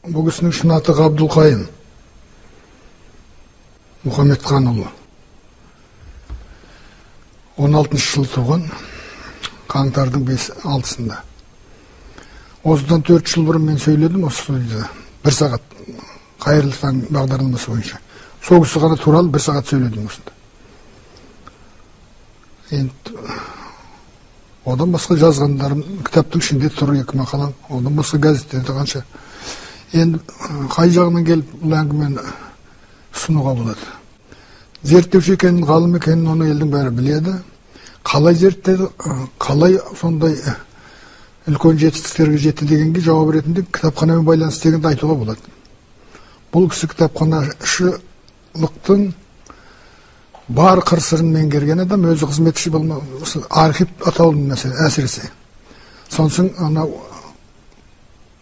бұл кісінің шын аты Ғабдулқайым Мұхамедханұлы. 16 жыл туған, қаңтардың 6-сында. Осыдан 4 жыл бұрын мен сөйледім осы студияда. 1 сағат қайырлы таң бағдарламасы бойынша. Сол кісі ғана туралы 1 сағат сөйледім осында. Енді одан басқа жазғандарым кітаптың ішінде тұр 2 мақалам. Одан басқа газеттерде қанша. Енді қай жағынан келіп бұл әңгімені ұсынуға болады. Зерттеуші екенін, ғалым екенін оны елдің бәрі біледі. Қалай зерттеді, қалай сондай үлкен жетістіктерге жетті дегенге жауап ретінде кітапханамен байланысты дегенді айтуға болады. Бұл кісі кітапханашылықтың бар қыр-сырын меңгерген адам, өзі қызметші болмаса, архив атаулының әсіресе. Сонсын анау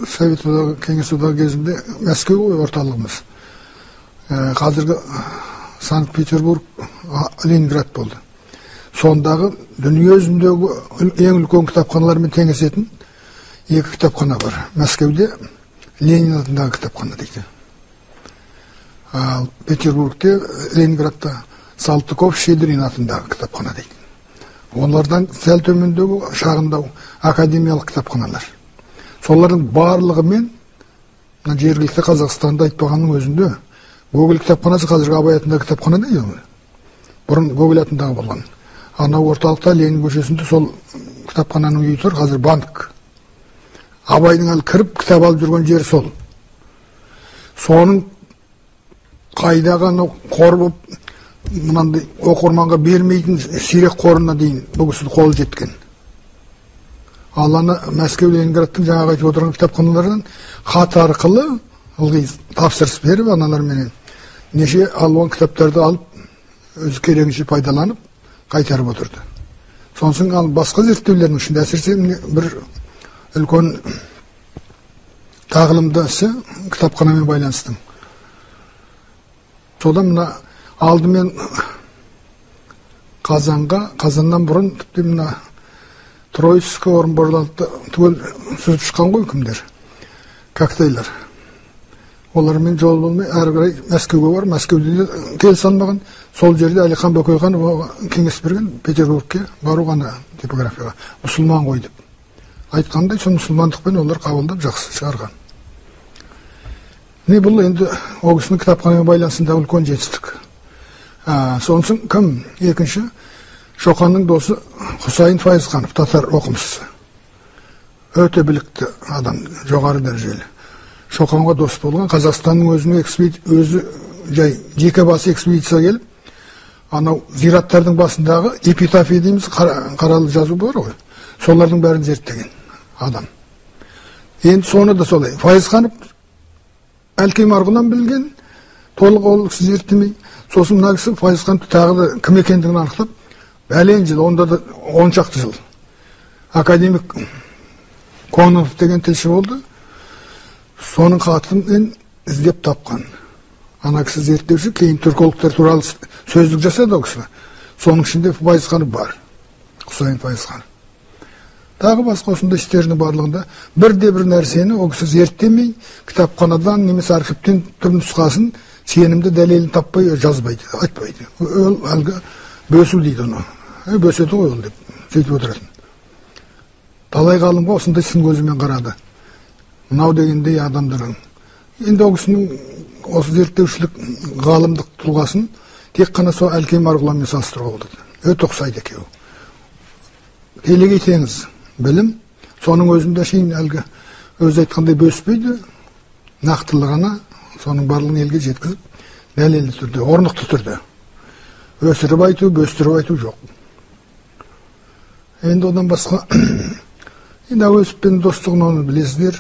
Совет одағы, Кеңес одағы кезінде Мәскеу орталығымыз. Қазіргі Санкт-Петербург, Ленинград болды. Сондағы дүние жүзіндегі ең үлкен кітапханалармен теңесетін 2 кітапхана бар. Мәскеуде Ленин атындағы кітапхана дейді. Ал Петербургте, Ленинградта Салтыков, Щедрин атындағы кітапхана дейді. Олардан сәл төмендегі шағындау академиялық кітапханалар. Солардың барлығымен жергілікті Қазақстанда айтпағанның өзінде Гоголь кітапханасы қазіргі Абай атындағы кітапхана дейді. Бұрын Гоголь атындағы болған. Анау орталықта Ленин көшесінде сол кітапхананың үйі тұр, қазір банк. Абайдың әлі кіріп кітап алып жүрген жері сол. Соның қайдағы анау қор болып, мынандай оқырманға бермейтін сирек қорына дейін бұл кісі қолы жеткен. Ал ана Мәскеу, Ленинградтың жаңағы айтып отырған кітапханалардан хат арқылы ылғи тапсырыс беріп, аналарменен неше алуан кітаптарды алып, өзі керегінше пайдаланып, қайтарып отырды. Сонсын ал басқа зерттеулердің ішінде әсіресе бір үлкен тағылымды ісі кітапханамен байланыстың. Содан мына алдымен қазаннан бұрын тіпті мына Троицкий орынборларды түгел сүзіп шыққан ғой кімдер, коктейлер. Олармен жол болмай, әрі қарай Мәскеуге бар, Мәскеуде келісе алмаған, сол жерде Әлихан Бөкейханов кеңес берген Петербургке бару ғана типографияға, мұсылман ғой деп. Айтқандай, сол мұсылмандықпен олар қабылдап жақсы шығарған. Не бұл енді ол кісінің кітапханамен байланысында үлкен жетістік. Сонсын кім? Екінші Шоқанның досы Құсайын Файызханов, татар оқымшысы. Өте білікті адам, жоғары дәрежелі. Шоқанға дос болған, Қазақстанның өзі жай жеке басы экспедиция келіп, анау зираттардың басындағы эпитафия дейміз, қаралы жазу бар ғой. Солардың бәрін зерттеген адам. Енді соны да солай. Файызханов Әлкей Марғұлан білген, толық ол кісі зерттемей. Сосын мына кісі Файызхановты тағы да кім екендігін анықтап, бәлен жыл, онда да 10 шақты жыл. Академик Кононов деген тілші болды. Соның хатын іздеп тапқан. Ана кісі зерттеуші, кейін түркологтар туралы сөздік жасады ол кісі. Соның ішінде Файызханов бар. Құсайын Файызханов. Тағы басқа осындай істерінің барлығында бірде-бір нәрсені ол кісі зерттемей, кітапханадан немесе архивтен түпнұсқасын сенімді дәлелін таппай жазбайды, айтпайды. Ол әлгі бөсу дейді оны. Бөседі ғой ол деп сөйтіп отыратын. Талай ғалымға осындай сын көзімен қарады. Мынау дегендей адамдардың. Енді ол кісінің осы зерттеушілік ғалымдық тұлғасын тек қана сол Әлкей Марғұланмен салыстыруға болады. Өте ұқсайды екеуі. Телегей теңіз, білім, соның өзінде шейін әлгі өзі айтқандай бөспейді, нақтылығына соның барлығын елге жеткізіп, дәлелді түрде, орнықты түрде. Өсіріп айту, бөстіріп айту жоқ. Енді одан басқа, енді Әуезовпен достығын оны білесіздер.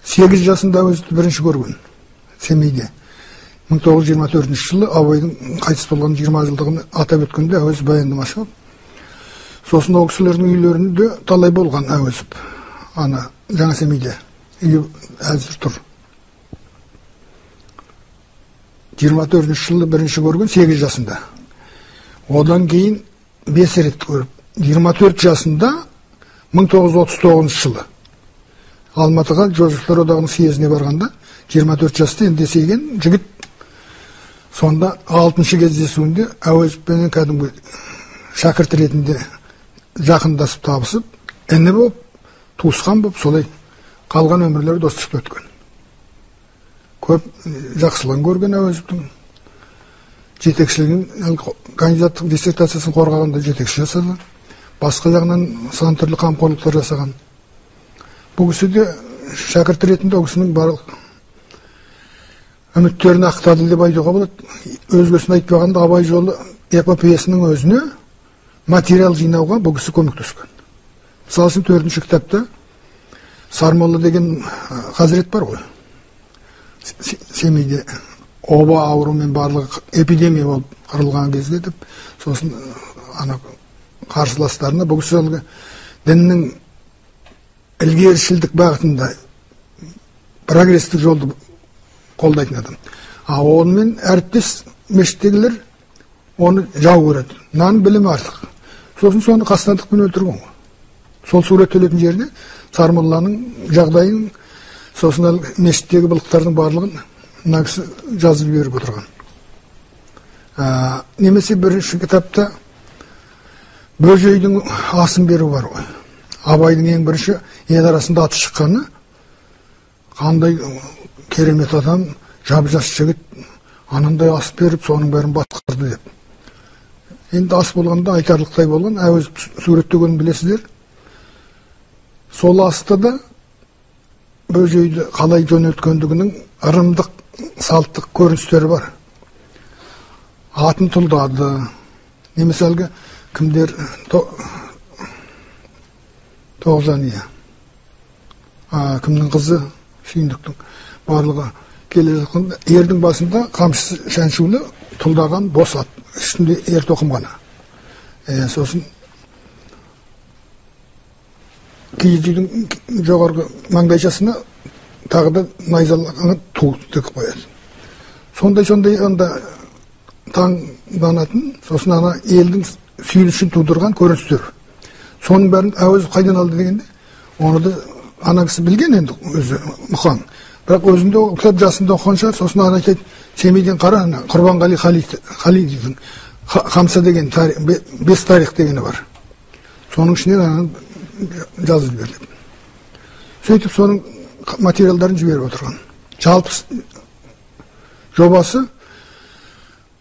8 жасында Әуезовті бірінші көрген, Семейде. 1924 жылы Абайдың қайтыс болған 20 жылдығын атап өткенде Әуезов баяндамашы болып. Сосын ол кісілердің үйлерінде талай болған Әуезов. Ана жаңа Семейде үйі әзір тұр. 24 жылы бірінші көрген 8 жасында. Одан кейін 5 рет көріп, 24 жасында 1939 жылы Алматыға Жазушылар одағының съезіне барғанда 24 жаста енді есейген жігіт. Сонда 6-шы кездесуінде Әуезовпен кәдімгі шәкірт ретінде жақындасып табысып, іні болып, туысқан болып, солай қалған өмірлері достықта өткен. Көп жақсылығын көрген Әуезовтың. Жетекшілігін, кандидаттық диссертациясын қорғағанда жетекші жасады. Басқа жағынан сан түрлі қамқорлықтар жасаған. Бұл кісі де шәкірт ретінде ол кісінің барлық үміттерін ақтады деп айтуға болады. Өзгесін айтпағанда Абай жолы эпопеясының өзіне материал жинауға бұл кісі көмектескен. Мысалы үшін 4-ші кітапта Сармолла деген хазірет бар ғой. Семейде оба аурумен барлығы эпидемия болып қырылған кезде деп, сосын ана қарсыластарына бұл кісі діннің ілгерішілдік бағытында прогрестік жолды қолдайтын адам. Онымен әріптес мешіттегілер оны жау көреді. Мынаның білімі артық. Сосын соны қастандықпен өлтірген ғой. Сол суреттелетін жерде Сармолланың жағдайын, сосын мешіттегі былықтардың барлығын мына кісі жазып беріп отырған. Немесе бірінші кітапта Бөжейдің асын беру бар ғой. Абайдың ең бірінші ел арасында аты шыққаны, қандай керемет адам, жап-жас жігіт, анандай ас беріп, соның бәрін басқарды деп. Енді ас болғанда айтарлықтай болған, Әуезов суреттегенін білесіздер. Сол асты да Бөжейді қалай жөнелткендігінің ырымдық, салттық көріністері бар. Атын тұлдады. Немесе әлгі кімдер Тоғжания, кімнің қызы Сүйіндіктің барлығы келе жатқан ердің басында қамшысы шәншулі тұлдаған бос ат, үстінде ер тоқым ғана. Сосын киіз үйдің жоғарғы маңдайшасына тағы да найзалаған ту тігіп қояды. Сондай анда таңданатын, сосын ана елдің сүйінішін тудырған көріністер. Соның бәрін Әуезов қайдан алды дегенде, оны да ана кісі білген енді өзі мұқан. Бірақ өзінде кітап жасында оқыған шығар, сосын ана айтады, Семейден қара, Құрбанғали Халидидің Хамса деген бес тарих дегені бар. Соның ішінен ана жазып жіберді. Сөйтіп соның материалдарын жіберіп отырған. Жалпы жобасы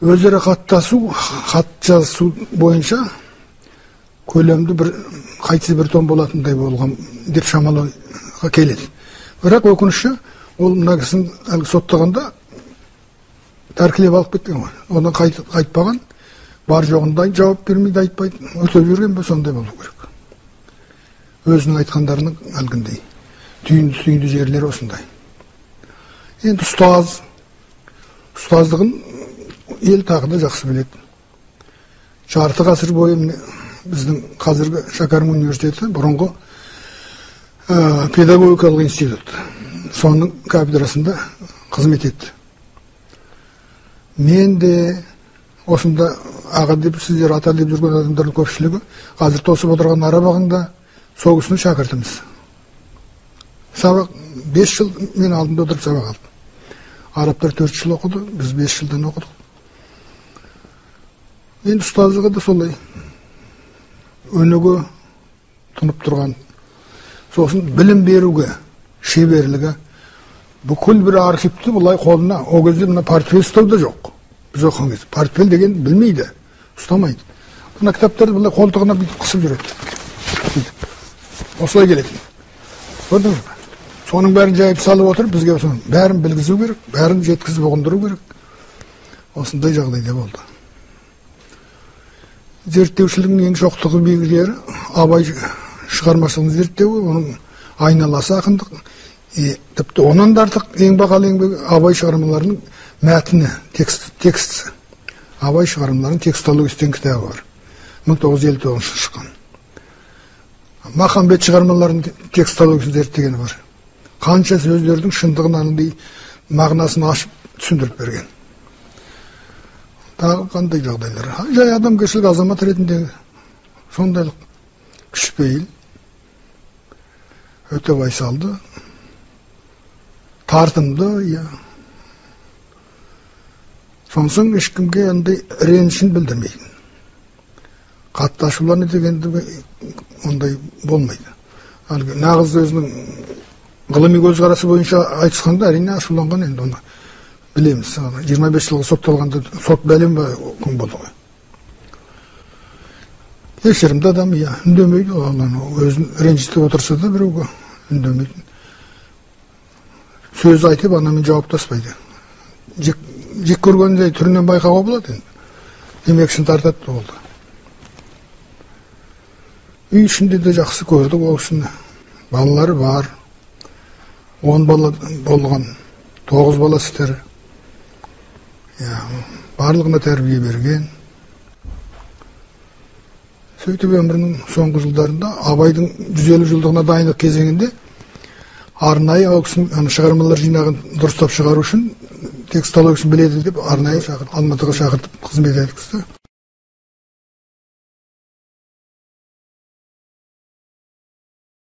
өзара хат жазысу бойынша көлемді қайтсы бір тон болатындай болған деп шамалауға келеді. Бірақ өкініші, ол мына кісін соттағанда тәркілеп алып кеткен ғой. Одан қайтпаған, бар жоғында жауап бермейді, айтпайды, өтіп жүрген бе, сондай болу керек. Өзінің айтқандарының әлгіндей, түйінді жерлері осындай. Енді ұстаздығын ел тағы да жақсы біледі. Жарты ғасыр бойы біздің қазіргі Шәкәрім университеті бұрынғы педагогикалық институт. Соның кафедрасында қызмет етті. Мен де осында аға деп сіздер ата деп жүрген адамдардың көпшілігі қазір тосып отырған арабағында сол кісінің шәкіртіміз. Сабақ 5 жыл мен алдында отырып сабақ алдым. Арабтар 4 жыл оқыды, біз 5 жылдан оқыдық. Енді ұстаздығы да солай. Өнеге тұнып тұрған. Сосын білім беруге, шеберлігі. Бүкіл бір архивті бұлай қолына, о кезде мына портфель ұстау да жоқ. Біз оқыған кезде. Портфель деген білмейді, ұстамайды. Мына кітаптарды бұлай қолтығына бүйтіп қысып жүреді. Осылай келетін. Көрдіңіз бе? Соның бәрін жайып салып отырып, бізге бәрін білгізу керек, бәрін жеткізіп ұғындыру керек. Осындай жағдайда болды. Зерттеушілігінің ең шоқтығы белгілері Абай шығармашылығын зерттеуі, оның айналасы ақындық. Тіпті онан да артық ең бағалы еңбегі Абай шығармаларының мәтіні, текстісі. Абай шығармаларының текстологиясы деген кітабы бар. 1959 шыққан. Махамбет шығармаларының текстологиясын зерттегені бар. Қанша сөздердің шындығын анандай мағынасын ашып түсіндіріп берген. Тағы қандай жағдайлар. Жай адамгершілік азамат ретінде сондайлық кішіпейіл. Өте байсалды, тартымды, иә. Сонсын ешкімге андай ренішін білдірмейді. Қатты ашуланы дегенде ондай болмайды. Әлгі нағыз өзінің ғылыми көзқарасы бойынша айтысқанда әрине ашуланған, енді оны білеміз. 25 жылға сотталғанда сот бәлем ба күн болды ғой. Кешірімді адам, иә, үндемейді. Өзін ренжітіп отырса да біреуге үндемейді. Сөз айтып, анамен жауаптаспайды. Жек көргенде түрінен байқауға болады енді. Демексін тартады болды. Үй ішінде де жақсы көрді ол кісіні. Балалары бар. 10 бала болған, 9 бала істері. Барлығына тәрбие берген. Сөйтіп өмірінің соңғы жылдарында Абайдың 150 жылдығына дайындық кезеңінде арнайы ол кісінің шығармалар жинағын дұрыстап шығару үшін текстологиясын біледі деп арнайы Алматыға шақыртып қызмет еткізді.